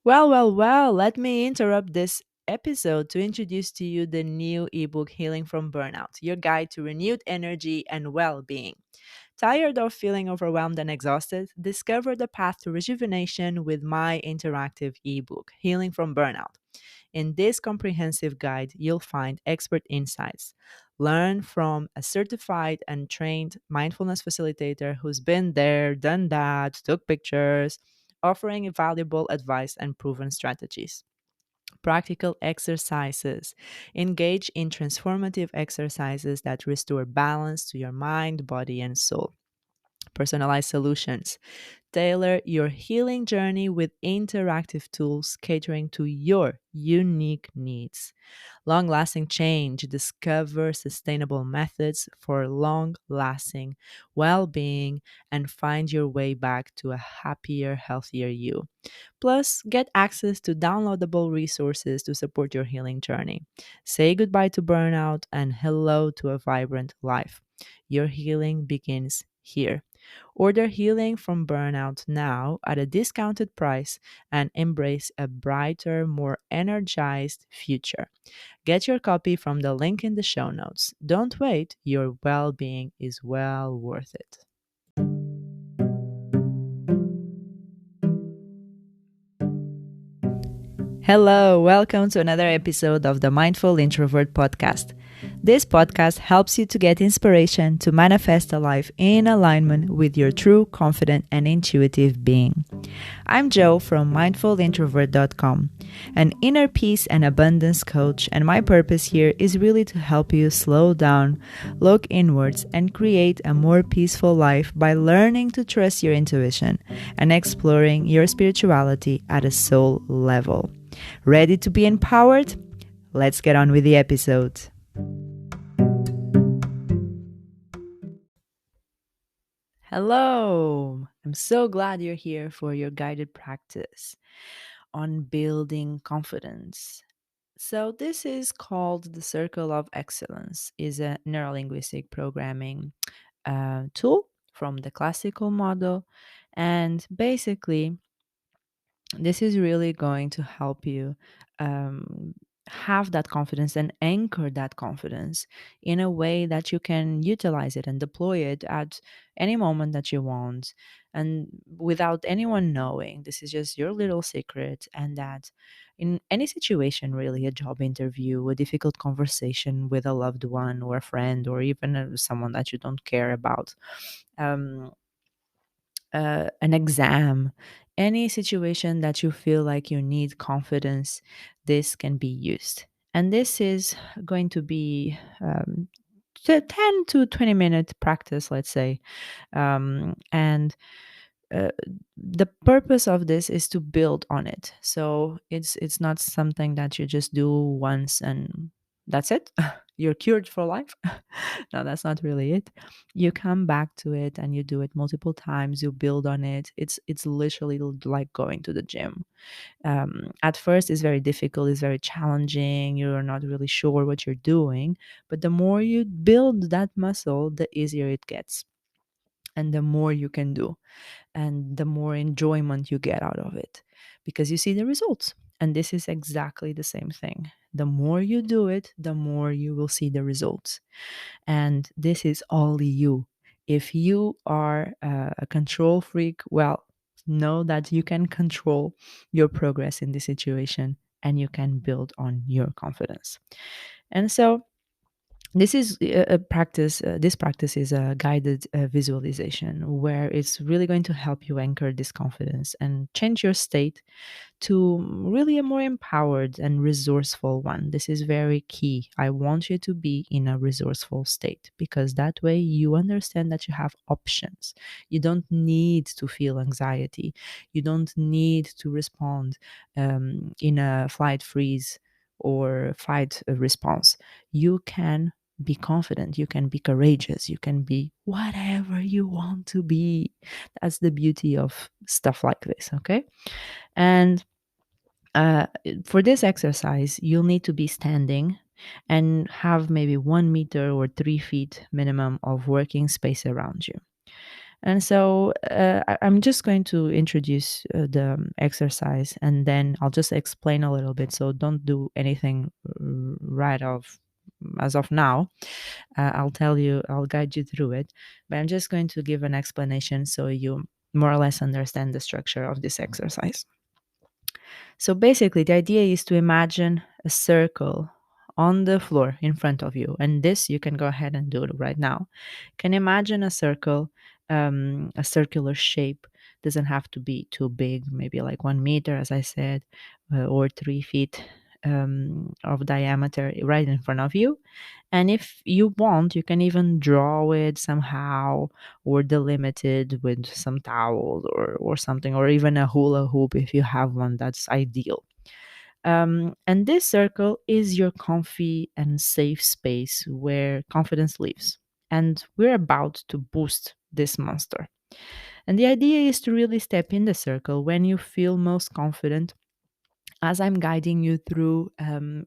Well, let me interrupt this episode to introduce to you the new ebook Healing from Burnout, your guide to renewed energy and well being. Tired of feeling overwhelmed and exhausted? Discover the path to rejuvenation with my interactive ebook, Healing from Burnout. In this comprehensive guide, you'll find expert insights. Learn from a certified and trained mindfulness facilitator who's been there, done that, took pictures, offering valuable advice and proven strategies. Practical exercises. Engage in transformative exercises that restore balance to your mind, body, and soul. Personalized solutions. Tailor your healing journey with interactive tools catering to your unique needs. Long lasting change. Discover sustainable methods for long lasting well being and find your way back to a happier, healthier you. Plus, get access to downloadable resources to support your healing journey. Say goodbye to burnout and hello to a vibrant life. Your healing begins here. Order Healing from Burnout now at a discounted price and embrace a brighter, more energized future. Get your copy from the link in the show notes. Don't wait, your well being is well worth it. Hello, welcome to another episode of the Mindful Introvert podcast. This podcast helps you to get inspiration to manifest a life in alignment with your true, confident, and intuitive being. I'm Joe from mindfulintrovert.com, an inner peace and abundance coach, and my purpose here is really to help you slow down, look inwards, and create a more peaceful life by learning to trust your intuition and exploring your spirituality at a soul level. Ready to be empowered? Let's get on with the episode. Hello! I'm so glad you're here for your guided practice on building confidence. So this is called the Circle of Excellence, is a neuro-linguistic programming tool from the classical model, and basically this is really going to help you um, have that confidence and anchor that confidence in a way that you can utilize it and deploy it at any moment that you want and without anyone knowing. This is just your little secret, and that in any situation, really, a job interview, a difficult conversation with a loved one or a friend, or even someone that you don't care about, um, an exam, any situation that you feel like you need confidence, this can be used. And this is going to be 10 to 20-minute practice, let's say. And uh, the purpose of this is to build on it. So it's not something that you just do once and that's it. You're cured for life. No, that's not really it. You come back to it and you do it multiple times. You build on it. It's literally like going to the gym. At first, it's very difficult. It's very challenging. You're not really sure what you're doing. But the more you build that muscle, the easier it gets, and the more you can do and the more enjoyment you get out of it because you see the results. And this is exactly the same thing. The more you do it, the more you will see the results. And this is all you. If you are a control freak, well, know that you can control your progress in this situation and you can build on your confidence. And so, this is a practice. This practice is a guided visualization where it's really going to help you anchor this confidence and change your state to really a more empowered and resourceful one. This is very key. I want you to be in a resourceful state because that way you understand that you have options. You don't need to feel anxiety. You don't need to respond in a flight freeze or fight response. You can be confident, you can be courageous, you can be whatever you want to be. That's the beauty of stuff like this, okay? And uh, for this exercise, you'll need to be standing and have maybe 1 meter or 3 feet minimum of working space around you. And so I'm just going to introduce the exercise, and then I'll just explain a little bit. So don't do anything right off as of now. I'll tell you, I'll guide you through it. But I'm just going to give an explanation so you more or less understand the structure of this exercise. So basically, the idea is to imagine a circle on the floor in front of you. And this you can go ahead and do it right now. Can imagine a circle, a circular shape. Doesn't have to be too big, maybe like 1 meter, as I said, or 3 feet of diameter right in front of you. And if you want, you can even draw it somehow or delimit it with some towel or something, or even a hula hoop if you have one. That's ideal. And this circle is your comfy and safe space where confidence lives. And we're about to boost this monster. And the idea is to really step in the circle when you feel most confident, as I'm guiding you through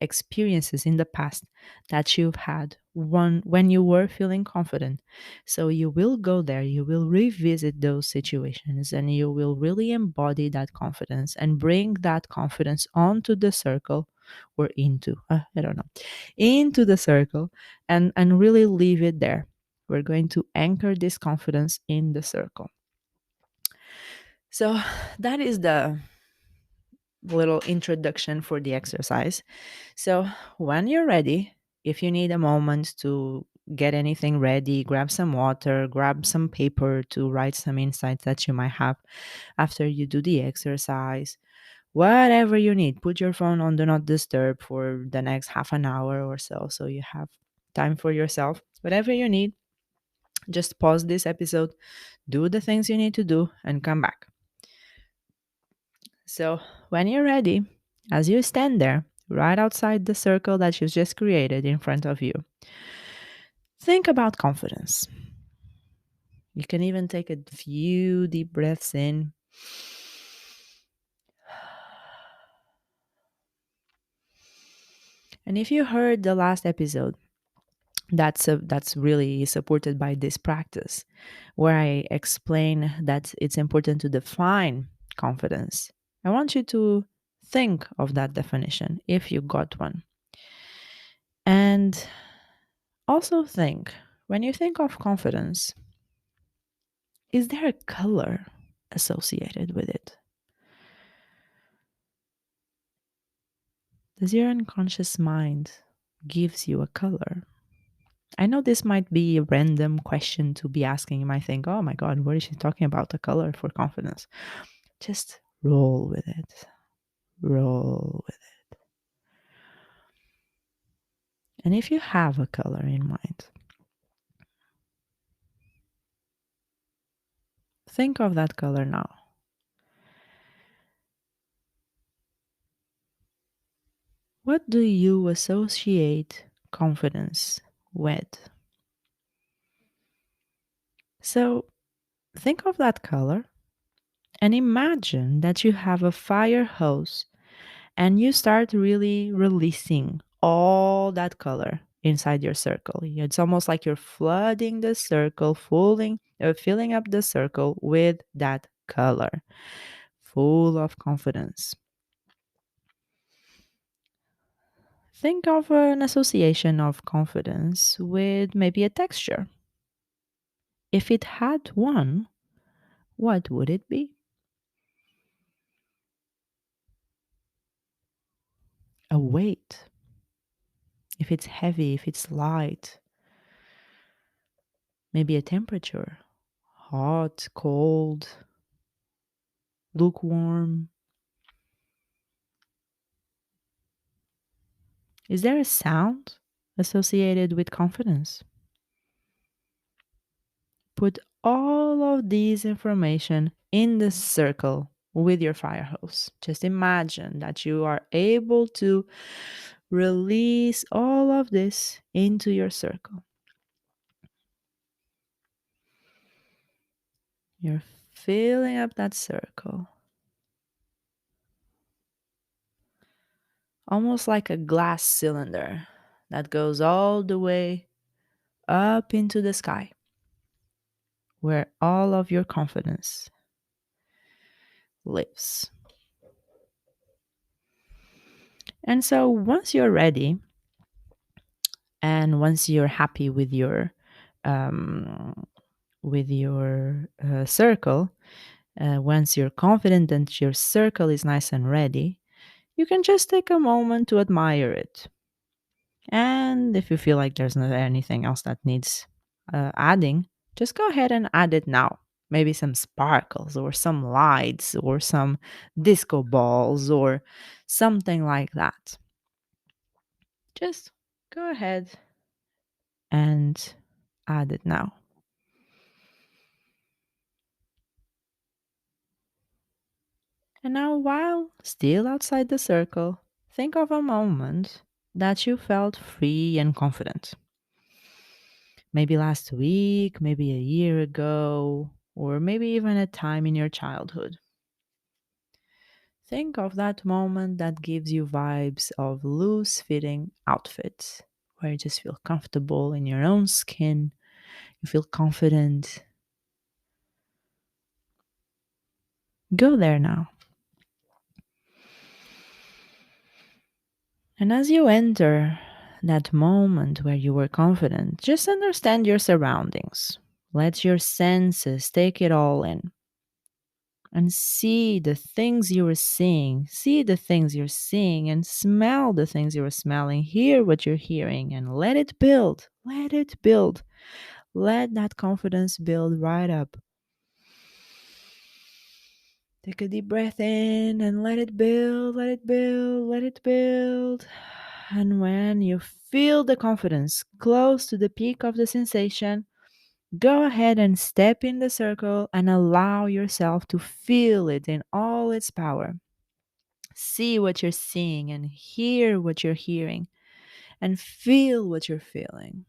experiences in the past that you've had when you were feeling confident. So you will go there, you will revisit those situations, and you will really embody that confidence and bring that confidence onto the circle or into, I don't know, into the circle, and really leave it there. We're going to anchor this confidence in the circle. So that is the little introduction for the exercise. So, when you're ready, if you need a moment to get anything ready, grab some water, grab some paper to write some insights that you might have after you do the exercise, whatever you need, put your phone on do not disturb for the next half an hour or so, so you have time for yourself. Whatever you need, just pause this episode, do the things you need to do, and come back. So, when you're ready, as you stand there, right outside the circle that you've just created in front of you, think about confidence. You can even take a few deep breaths in. And if you heard the last episode, that's really supported by this practice, where I explain that it's important to define confidence. I want you to think of that definition if you got one. And also think, when you think of confidence, is there a color associated with it? Does your unconscious mind gives you a color? I know this might be a random question to be asking. You might think, oh my God, what is she talking about? A color for confidence. Just roll with it. Roll with it. And if you have a color in mind, think of that color now. What do you associate confidence with? So think of that color and imagine that you have a fire hose and you start really releasing all that color inside your circle. It's almost like you're flooding the circle, filling up the circle with that color, full of confidence. Think of an association of confidence with maybe a texture. If it had one, what would it be? A weight. If it's heavy, if it's light, maybe a temperature. Hot, cold, lukewarm. Is there a sound associated with confidence? Put all of these information in the circle with your fire hose. Just imagine that you are able to release all of this into your circle. You're filling up that circle, almost like a glass cylinder that goes all the way up into the sky. where all of your confidence lives. And so once you're ready and once you're happy um, with your circle, once you're confident that your circle is nice and ready, you can just take a moment to admire it. And if you feel like there's not anything else that needs adding, just go ahead and add it now. Maybe some sparkles or some lights or some disco balls or something like that. Just go ahead and add it now. And now, while still outside the circle, think of a moment that you felt free and confident. Maybe last week, maybe a year ago, or maybe even a time in your childhood. Think of that moment that gives you vibes of loose fitting outfits, where you just feel comfortable in your own skin, you feel confident. Go there now. And as you enter that moment where you were confident, just understand your surroundings. Let your senses take it all in and see the things you were seeing. See the things you're seeing and smell the things you were smelling. Hear what you're hearing and let it build. Let it build. Let that confidence build right up. Take a deep breath in and let it build, let it build, let it build. And when you feel the confidence close to the peak of the sensation, go ahead and step in the circle and allow yourself to feel it in all its power. See what you're seeing and hear what you're hearing and feel what you're feeling.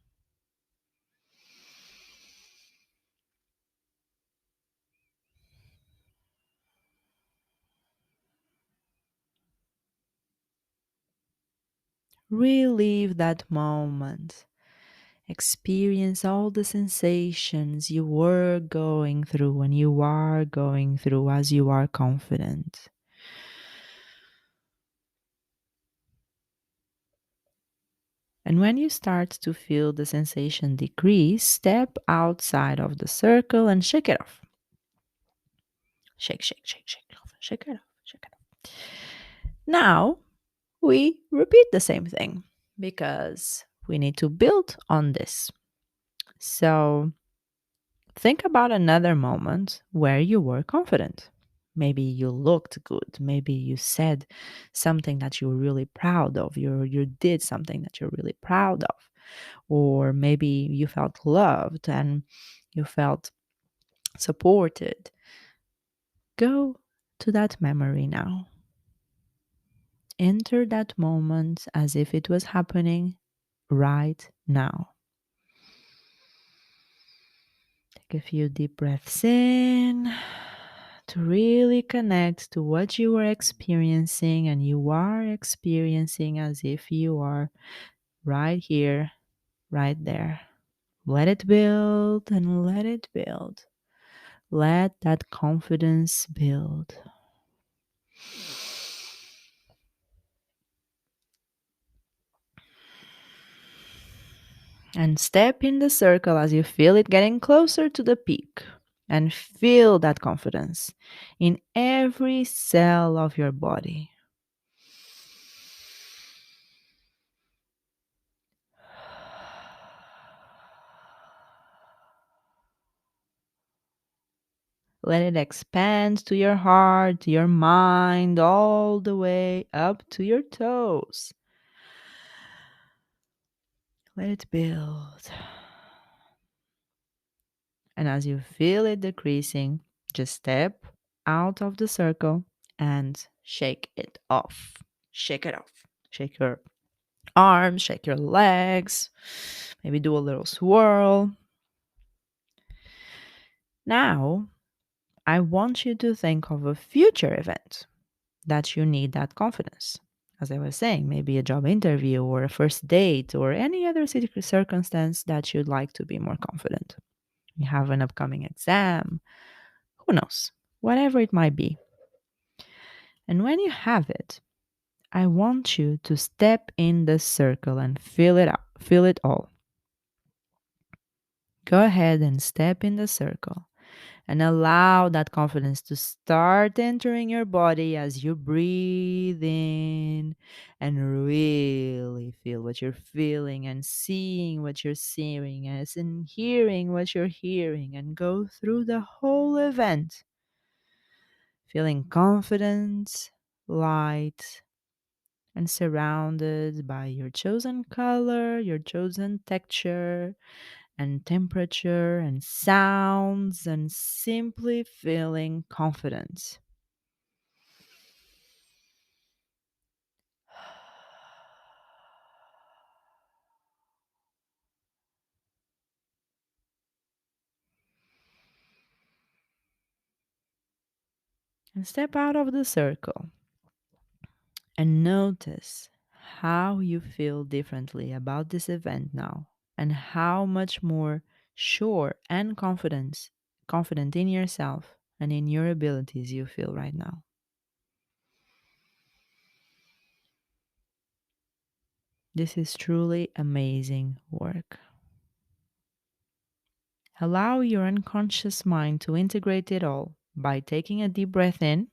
Relive that moment. Experience all the sensations you were going through and you are going through as you are confident. And when you start to feel the sensation decrease, step outside of the circle and shake it off. Shake, shake, shake, shake it off. Shake it off. Shake it off. Now we repeat the same thing because we need to build on this. So think about another moment where you were confident. Maybe you looked good. Maybe you said something that you were really proud of. You did something that you're really proud of. Or maybe you felt loved and you felt supported. Go to that memory now. Enter that moment as if it was happening right now. Take a few deep breaths in to really connect to what you are experiencing, and you are experiencing as if you are right here, right there. Let it build and let it build. Let that confidence build. And step in the circle as you feel it getting closer to the peak. And feel that confidence in every cell of your body. Let it expand to your heart, to your mind, all the way up to your toes. Let it build. And as you feel it decreasing, just step out of the circle and shake it off. Shake it off. Shake your arms, shake your legs, maybe do a little swirl. Now, I want you to think of a future event that you need that confidence. As I was saying, maybe a job interview or a first date or any other circumstance that you'd like to be more confident. You have an upcoming exam, who knows, whatever it might be. And when you have it, I want you to step in the circle and fill it up, fill it all. Go ahead and step in the circle and allow that confidence to start entering your body as you breathe in and really feel what you're feeling and seeing what you're seeing as in hearing what you're hearing and go through the whole event feeling confident, light, and surrounded by your chosen color, your chosen texture, and temperature, and sounds, and simply feeling confident. And step out of the circle and notice how you feel differently about this event now and how much more sure and confident in yourself and in your abilities you feel right now. This is truly amazing work. Allow your unconscious mind to integrate it all by taking a deep breath in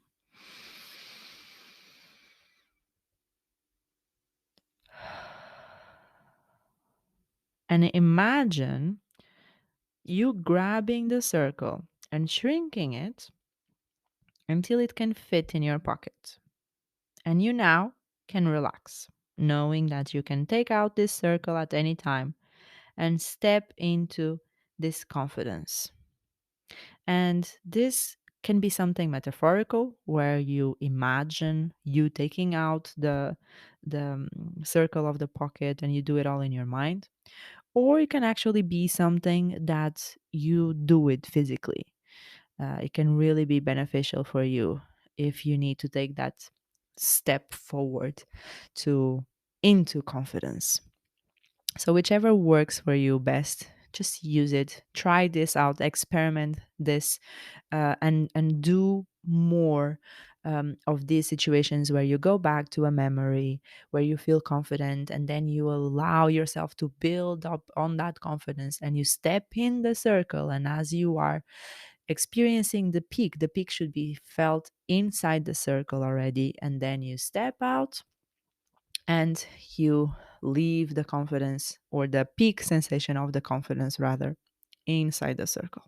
and imagine you grabbing the circle and shrinking it until it can fit in your pocket. And you now can relax, knowing that you can take out this circle at any time and step into this confidence. And this can be something metaphorical where you imagine you taking out the circle of the pocket and you do it all in your mind, or it can actually be something that you do it physically. It can really be beneficial for you if you need to take that step forward to into confidence. So whichever works for you best, just use it. Try this out, experiment this, and do more of these situations where you go back to a memory where you feel confident, and then you allow yourself to build up on that confidence, and you step in the circle. And as you are experiencing the peak should be felt inside the circle already, and then you step out and you leave the confidence or the peak sensation of the confidence rather inside the circle.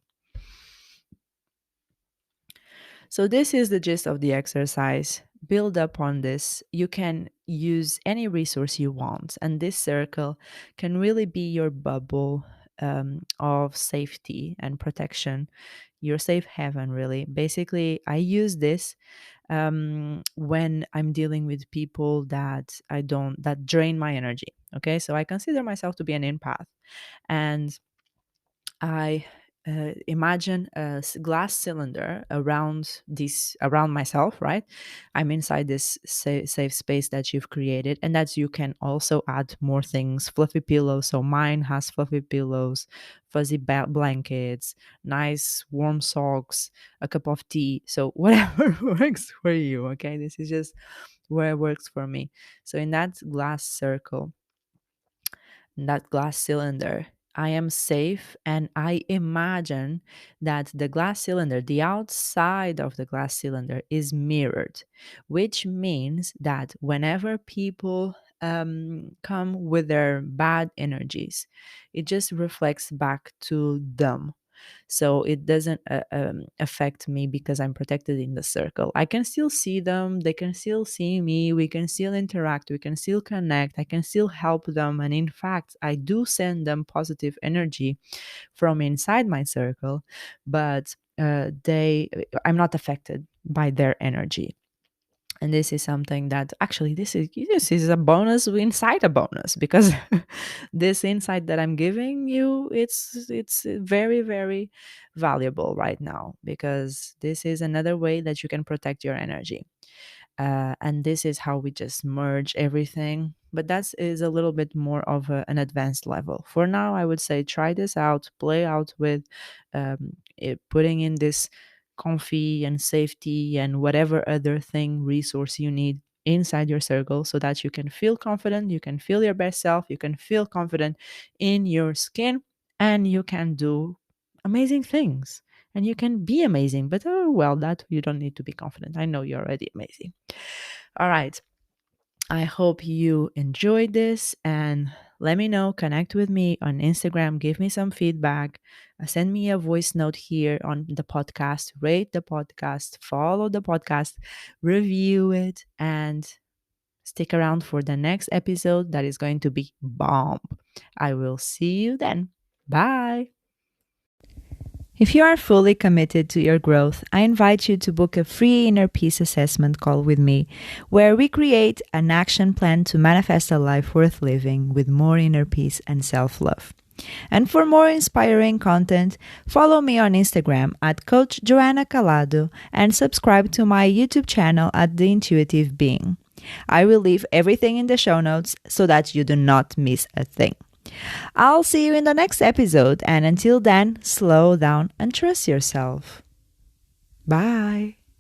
So this is the gist of the exercise. Build up on this. You can use any resource you want, and this circle can really be your bubble of safety and protection, your safe haven. Really, basically, I use this when I'm dealing with people that drain my energy. Okay, so I consider myself to be an empath, and I imagine a glass cylinder around myself, right? I'm inside this safe space that you've created, and that you can also add more things. Fluffy pillows. So mine has fluffy pillows, fuzzy blankets, nice warm socks, a cup of tea. So whatever works for you. Okay, this is just where it works for me. So in that glass circle, that glass cylinder, I am safe, and I imagine that the glass cylinder, the outside of the glass cylinder, is mirrored, which means that whenever people come with their bad energies, it just reflects back to them, so it doesn't affect me because I'm protected in the circle. I can still see them, they can still see me, we can still interact, we can still connect, I can still help them, and in fact I do send them positive energy from inside my circle, but they I'm not affected by their energy. And this is something that actually this is a bonus inside a bonus, because this insight that I'm giving you, it's very very valuable right now, because this is another way that you can protect your energy. And this is how we just merge everything. But that is a little bit more of an advanced level. For now, I would say try this out, play out with putting in this comfy and safety and whatever other thing resource you need inside your circle, so that you can feel confident, you can feel your best self, you can feel confident in your skin, and you can do amazing things, and you can be amazing. But oh well, that you don't need to be confident. I know you're already amazing. All right, I hope you enjoyed this, and let me know. Connect with me on Instagram, give me some feedback, send me a voice note here on the podcast, rate the podcast, follow the podcast, review it, and stick around for the next episode that is going to be bomb. I will see you then. Bye. If you are fully committed to your growth, I invite you to book a free inner peace assessment call with me, where we create an action plan to manifest a life worth living with more inner peace and self love. And for more inspiring content, follow me on Instagram at Coach Joanna Calado and subscribe to my YouTube channel at The Intuitive Being. I will leave everything in the show notes so that you do not miss a thing. I'll see you in the next episode, and until then, slow down and trust yourself. Bye.